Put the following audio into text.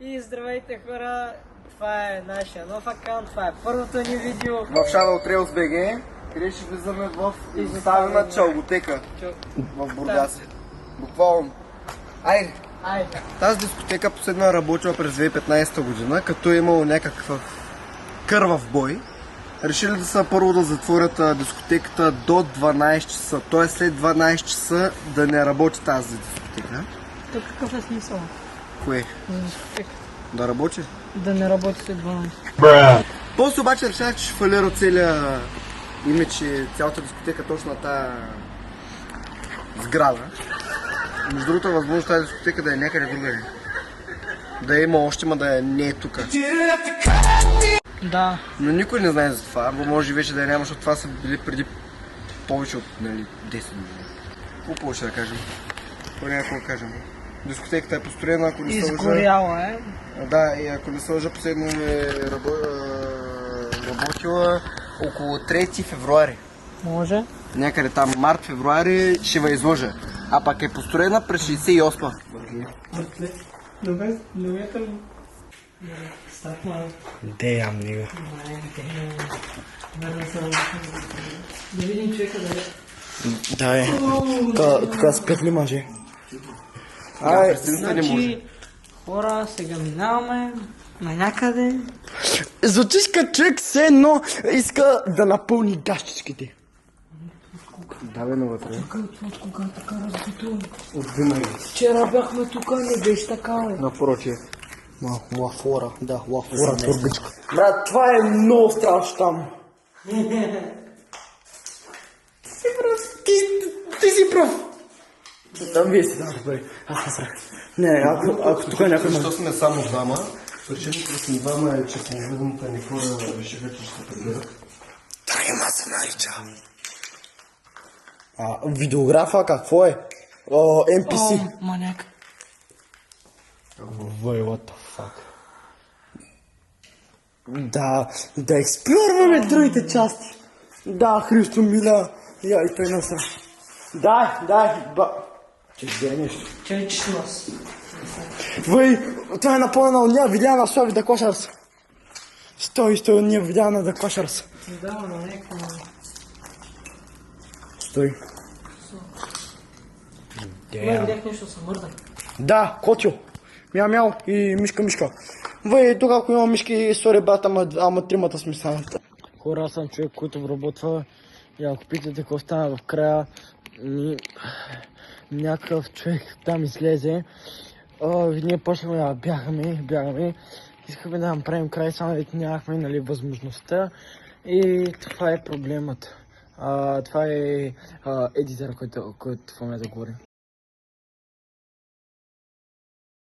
И здравейте хора, това е нашия нов акаунт, това е първото ни видео в Shadow Trails BG, къде ще влизаме в изоставена чалготека в Бургас. Буквално. Айде! Тази дискотека последно е работила през 2015 година, като е имало някакъв кървав бой. Решили да са първо да затворят дискотеката до 12 часа, т.е. след 12 часа да не работи тази дискотека. То какъв е смисъл? Кое? За дискотека. Да работи? Да не работи след 12. После обаче решах, че ще фалира целия имидж и цялата дискотека точно на тази сграда. Между другото е възможно тази дискотека да е някъде другаде. Да има още, ма да не е тук. Да. Но никой не знае за това, но може вече да я няма, защото това са били преди повече от 10 години. Какво повече да кажем? Какво някакво да кажем? Дискотеката е построена, ако не се лъжа. Изгоряла е. Да, и ако не се лъжа, последно е работила около 3 февруари. Може. Някъде там март-февруари ще ва изложа. А пак е построена през 68-а. Добре там. Damn, nigga. Да видим човека да е. Да е. Тук спят ли мъже? Значи, хора, сега минаваме на някъде. Звучиш като човек все едно иска да напълни гащичките. Да бе, навътре. От кога така разбито? От винаги. Вчера бяхме тук, не беше така, бе. Напротив. Лафора, да, лафора, турбичка. Брат, това е много страшно там. Ти си прав. Там вие сте, да, добре. Аз насрах. Не, ако тук някой... Защо сме само двама? Причината да сме двама е, че с невидимата ни хора решиха, че ще прибират. Трима се нарича. Видеографа какво е? NPC. Маняк. Вай, what the fuck? Да експлорваме другите части. Да, Христо Миля. Я и той насра. Дай, Че ще нещо. Че нас. Вай, това е напълнено ния видеа на Слави да Кошарс. Стой, ния видеа на да Кошарс. Да, но някакво. Стой. Видях нещо се мърда. Да, Котио. Мяу и Мишка. Вай, тук ако има мишки, сори брат, ама тримата сме само. Хора, аз съм човек, който работва и ако питате какво стана в края, някакъв човек там излезе. Ние почнахме да бягаме. Искахме да направим край, само дето нямахме възможността и това е проблемът. Това е едитър, който в момента говори.